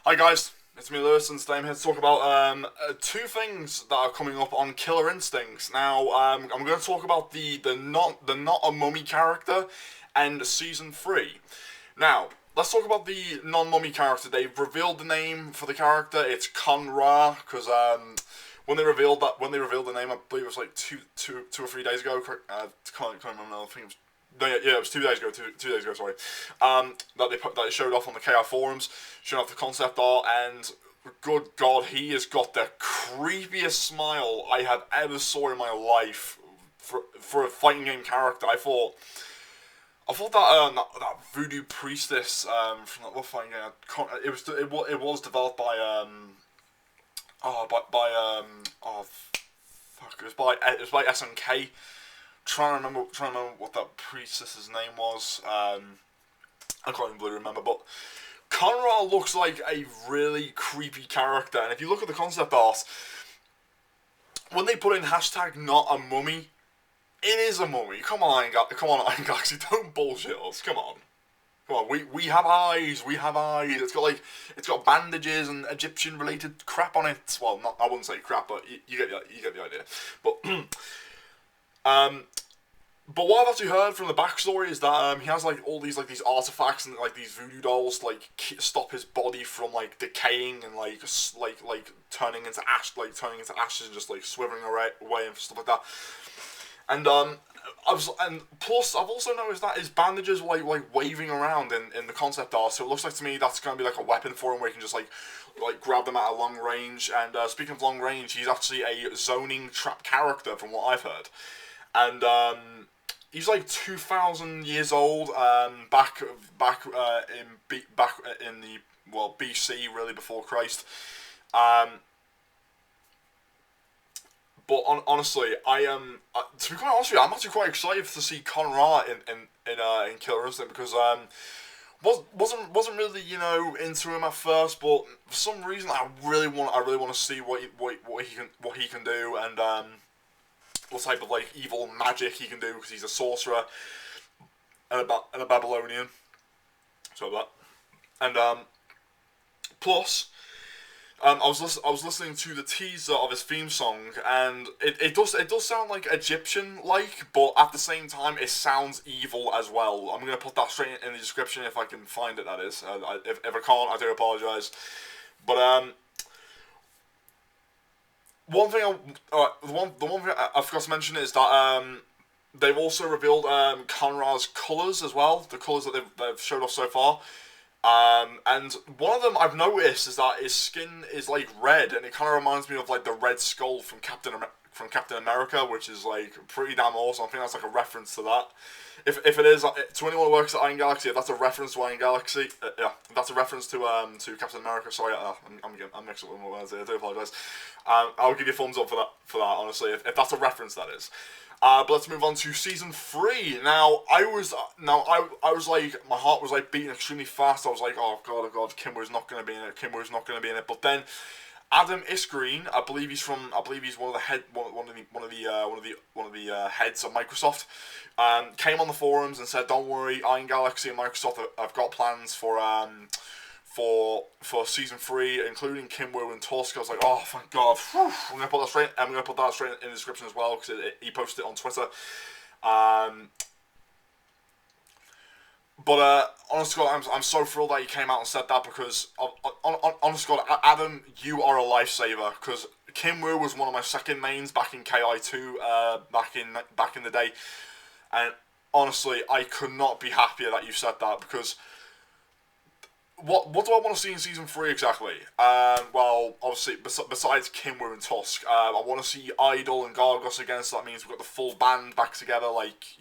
Hi guys, it's me Lewis, and today I'm here to talk about two things that are coming up on Killer Instincts. Now, I'm going to talk about the not a mummy character and season 3. Now, let's talk about the non-mummy character. They've revealed the name for the character. It's Conra, because when they revealed the name, I believe it was like two or 3 days ago. Can't remember now. I think it was. No, yeah, it was 2 days ago. Two days ago, sorry. That they showed off on the KR forums, showing off the concept art, and good God, he has got the creepiest smile I have ever saw in my life for a fighting game character. I thought that voodoo priestess from that fighting game. It was developed by oh fuck, it was by SNK. Trying to remember what that priestess's name was. I can't even really remember, but Conrad looks like a really creepy character, and if you look at the concept art, when they put in hashtag not a mummy, it is a mummy. Come on, Iron Galaxy, don't bullshit us. Come on. Come on, we have eyes, we have eyes. It's got bandages and Egyptian related crap on it. Well, not, I wouldn't say crap, but you get the idea. But But what I've actually heard from the backstory is that he has like all these artifacts and like these voodoo dolls to like stop his body from like decaying and like turning into ashes and just like swivering away and stuff like that. And plus I've also noticed that his bandages were like waving around in the concept art, so it looks like to me that's gonna be like a weapon for him where he can just like grab them at a long range. And speaking of long range, he's actually a zoning trap character from what I've heard. And he's like 2,000 years old. Back in the BC, really before Christ. But honestly, I am to be quite honest with you, I'm actually quite excited to see Conrad in Killer Instinct because wasn't really into him at first, but for some reason I really want to see what he can do, and what type of like evil magic he can do, because he's a sorcerer and a Babylonian. So that. And plus, I was listening to the teaser of his theme song, and it does sound like Egyptian like, but at the same time it sounds evil as well. I'm gonna put that straight in the description if I can find it. That is, if I can't, I do apologize. But the one thing I forgot to mention is that they've also revealed Conrad's colours as well, the colours that they've showed off so far. And one of them I've noticed is that his skin is like red, and it kind of reminds me of like the Red Skull from Captain America, which is like pretty damn awesome. I think that's like a reference to that. If it is, to anyone who works at Iron Galaxy, if that's a reference to Iron Galaxy, yeah, if that's a reference to Captain America. Sorry, I'm mixing up with my words here. I do apologise. I'll give you a thumbs up for that. Honestly, if that's a reference, that is. But let's move on to season 3. Now, I was like, my heart was like beating extremely fast. I was like, oh god, Kimber's not gonna be in it. But then Adam Isgreen, I believe he's one of the heads of Microsoft, came on the forums and said, don't worry, Iron Galaxy and Microsoft have got plans for season 3, including Kim Woo and Tusk. I was like, oh, thank God. I'm gonna put that straight in the description as well, because he posted it on Twitter. But honest to God, I'm so thrilled that he came out and said that, because honest to God, Adam, you are a lifesaver, because Kim Woo was one of my second mains back in KI2 back in the day, and honestly, I could not be happier that you said that, because what do I want to see in season 3 exactly? Well, obviously, besides Kim Woo and Tusk, I want to see Idol and Gargos again, so that means we've got the full band back together, like,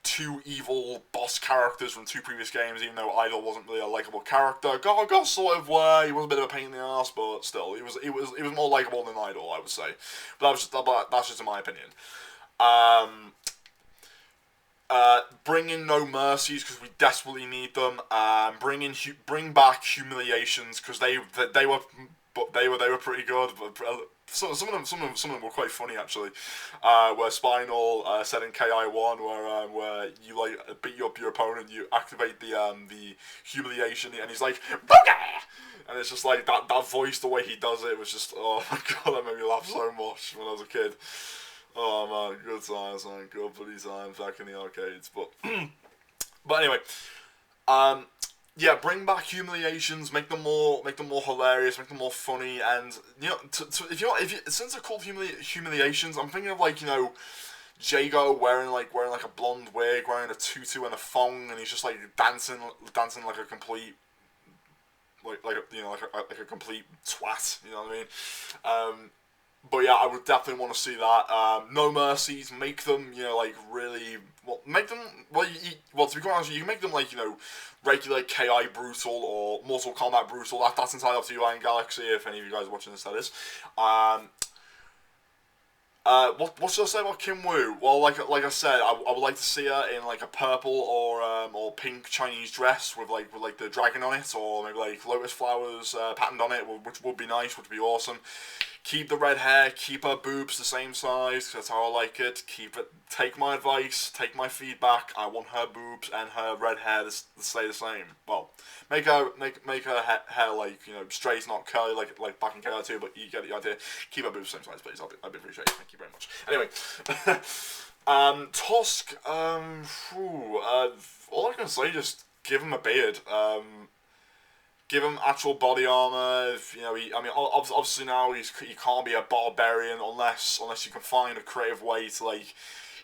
two evil boss characters from 2 previous games, even though Idol wasn't really a likable character. Gargos sort of were. He was a bit of a pain in the ass, but still, he was more likable than Idol, I would say. But that's just in my opinion. Bring in No Mercies, because we desperately need them. Bring back Humiliations, because they were pretty good. But some of them were quite funny actually. Where Spinal said in KI1, where you like beat up your opponent, you activate the humiliation, and he's like booger, and it's just like that voice, the way he does it was just, oh my god, that made me laugh so much when I was a kid. Oh man, good times, man, good bloody times back in the arcades. But anyway, um, yeah, bring back humiliations, make them more hilarious, make them more funny, and you know, if you since they're called humiliations, I'm thinking of like, you know, Jago wearing like a blonde wig, wearing a tutu and a thong, and he's just like dancing like a complete like a complete twat. You know what I mean? But yeah, I would definitely want to see that. No mercies, make them, you know, like really, make them, to be quite honest, you can make them like, you know, regular KI brutal or Mortal Kombat brutal. That's entirely up to you, Iron Galaxy, if any of you guys are watching this, that is. What should I say about Kim Woo? Well, like I said, I would like to see her in like a purple or pink Chinese dress with like the dragon on it, or maybe like lotus flowers patterned on it, which would be nice, which would be awesome. Keep the red hair, keep her boobs the same size, that's how I like it. Keep it. Take my advice, take my feedback. I want her boobs and her red hair to stay the same. Well, make her hair like, you know, straight, not curly like back in KR2, but you get the idea. Keep her boobs the same size, please. I'd be appreciated. Thank you very much. Anyway, Tusk. All I can say, just give him a beard. Give him actual body armor. You know, obviously now he can't be a barbarian unless you can find a creative way to, like,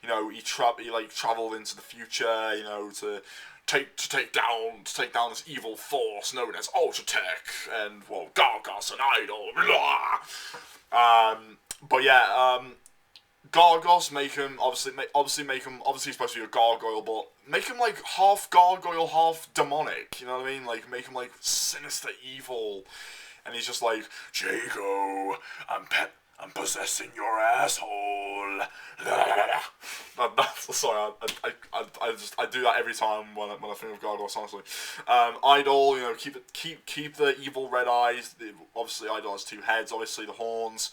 you know, he traveled into the future. You know, to take down this evil force known as Ultra Tech, and well, Gargos an idol. Blah. But yeah, Gargos, obviously he's supposed to be a gargoyle, but make him like half gargoyle, half demonic, you know what I mean? Like, make him like sinister evil, and he's just like, Jago, I'm possessing your asshole. Sorry, I do that every time when I think of Gargos, honestly. Idol, you know, keep the evil red eyes. Obviously, Idol has 2 heads. Obviously, the horns.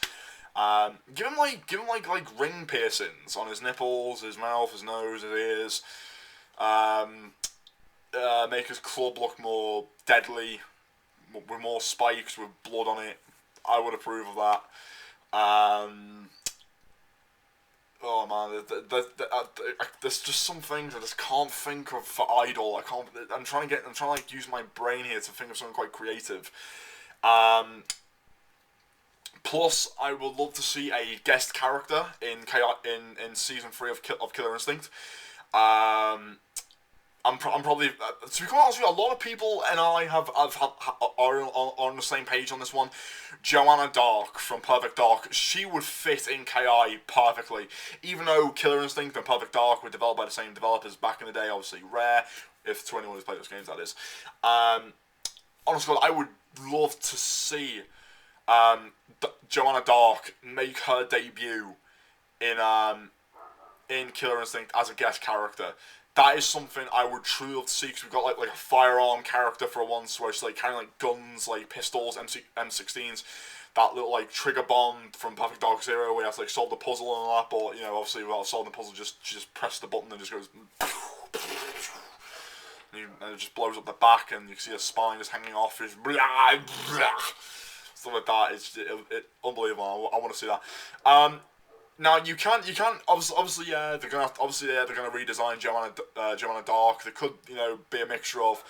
Give him like ring piercings on his nipples, his mouth, his nose, his ears. Make his club look more deadly, with more spikes, with blood on it. I would approve of that. Oh man, there's just some things I just can't think of for Idol. I'm trying to like use my brain here to think of something quite creative. Plus, I would love to see a guest character in season 3 of Killer Instinct. I'm probably, to be quite honest with you, a lot of people and I are on the same page on this one. Joanna Dark from Perfect Dark, she would fit in KI perfectly. Even though Killer Instinct and Perfect Dark were developed by the same developers back in the day, obviously Rare, if to anyone who's played those games, that is. Honestly, I would love to see Joanna Dark make her debut in Killer Instinct as a guest character. That is something I would truly love to see, because we've got like a firearm character for once, where it's like kind of like guns, like pistols, M16s. That little like trigger bomb from Perfect Dark Zero, where you have to like solve the puzzle and all that. But you know, obviously without solving the puzzle, just press the button and it just goes, and it just blows up the back, and you can see a spine just hanging off. It's stuff like that. It's unbelievable. I want to see that. Now you can't obviously they're gonna redesign Joanna Dark. There could, you know, be a mixture of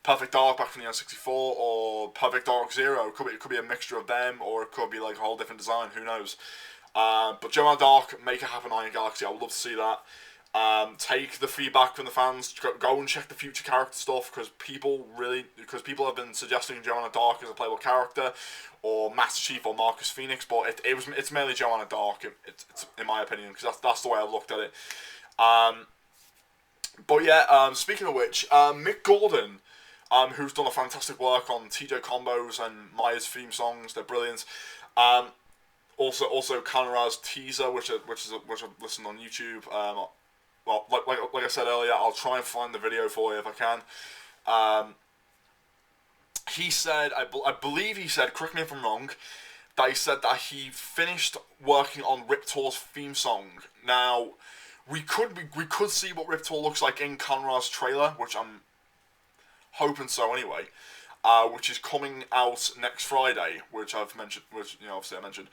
Perfect Dark back from the N64 or Perfect Dark Zero. It could be a mixture of them, or it could be like a whole different design. Who knows? But Joanna Dark, make it happen, Iron Galaxy. I would love to see that. Take the feedback from the fans. Go and check the future character stuff, because people have been suggesting Joanna Dark as a playable character, or Master Chief or Marcus Phoenix, but it's mainly Joanna Dark. It's in my opinion, because that's the way I've looked at it. But yeah, speaking of which, Mick Gordon, who's done a fantastic work on TJ combos and Maya's theme songs, they're brilliant. Also Kanara's teaser, which I've listened on YouTube. Well, like I said earlier, I'll try and find the video for you if I can. He said, I believe he said, correct me if I'm wrong, that he said that he finished working on Riptor's theme song. Now, we could see what Riptor looks like in Conrad's trailer, which I'm hoping so anyway. which is coming out next Friday, which I've mentioned, which obviously I mentioned.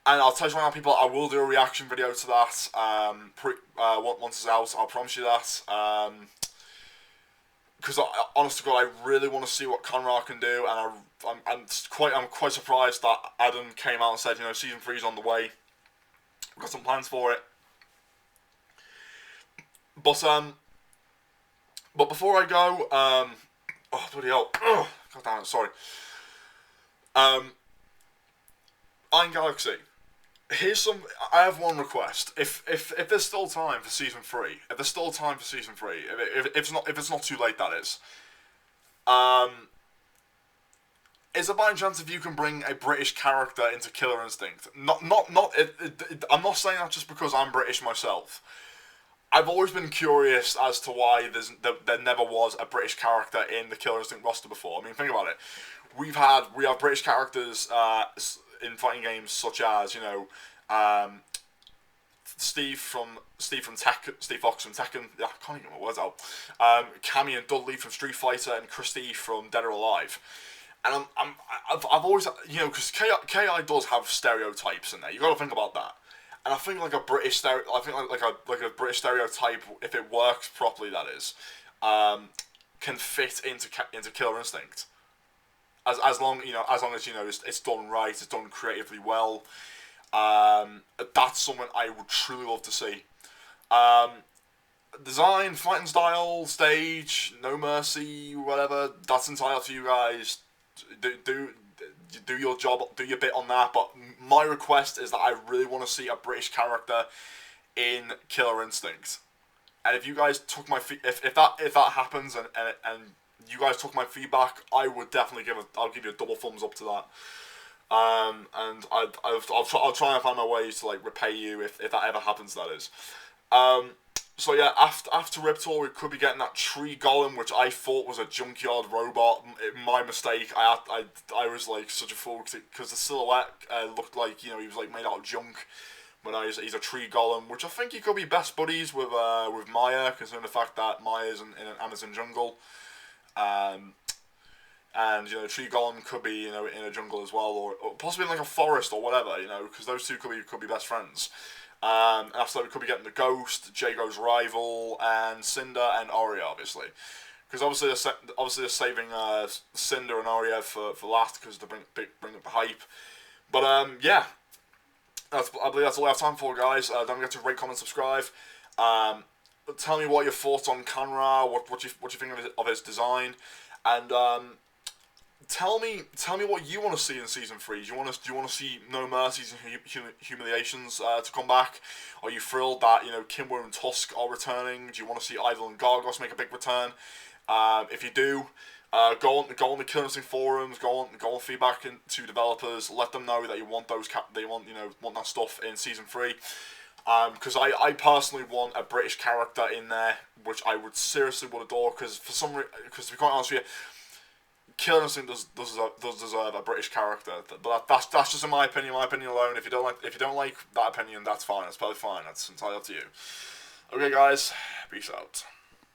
And I'll tell you right now, people, I will do a reaction video to that once it's out. I'll promise you that. Because honest to God, I really want to see what Conrad can do, and I'm quite surprised that Adam came out and said, season 3 is on the way. We've got some plans for it. But before I go, oh bloody hell, God damn it, sorry. Iron Galaxy. I have one request. If there's still time for season 3, if it's not too late, that is. Is there by any chance if you can bring a British character into Killer Instinct? I'm not saying that just because I'm British myself. I've always been curious as to why there never was a British character in the Killer Instinct roster before. I mean, think about it. We have British characters in fighting games such as Steve Fox from Tekken. I can't even get my words out. Cammy and Dudley from Street Fighter, and Christy from Dead or Alive. And I've always, because KI does have stereotypes in there. You got to think about that. And I think like a British British stereotype, if it works properly, that is, can fit into Killer Instinct. As long as it's done right, it's done creatively well. That's something I would truly love to see. Design, fighting style, stage, no mercy, whatever. That's entirely up to you guys. Do your job, do your bit on that. But my request is that I really want to see a British character in Killer Instinct. And if you guys took my if that happens and you guys took my feedback, I would definitely I'll give you a double thumbs up to that. And I'll try and find my ways to like repay you if that ever happens. That is. So yeah, after Riptor, we could be getting that tree golem, which I thought was a junkyard robot. My mistake. I was like such a fool because the silhouette looked like he was like made out of junk. But now he's a tree golem, which I think he could be best buddies with Maya, considering the fact that Maya's in an Amazon jungle. And tree golem could be in a jungle as well, or possibly in like a forest or whatever. Because those two could be best friends. And after that, we could be getting the Ghost, Jago's rival, and Cinder and Arya, obviously. Because obviously they're saving Cinder and Arya for last because to bring up the hype. But yeah, I believe that's all I have time for, guys. Don't forget to rate, comment, subscribe. Tell me what your thoughts on Kanra, what you think of his design, and tell me what you want to see in season 3. Do you want to see No Mercies and Humiliations to come back? Are you thrilled that Kimber and Tusk are returning? Do you want to see Idol and Gargos make a big return? If you do, go on the Killer Instinct forums. Go on feedback to developers. Let them know that you want want that stuff in season 3. Because I personally want a British character in there, which I would seriously adore. Because to be quite honest with you, Killer Instinct does deserve a British character, but that's just in my opinion alone. If you don't like that opinion, that's fine. That's perfectly fine. That's entirely up to you. Okay, guys, peace out.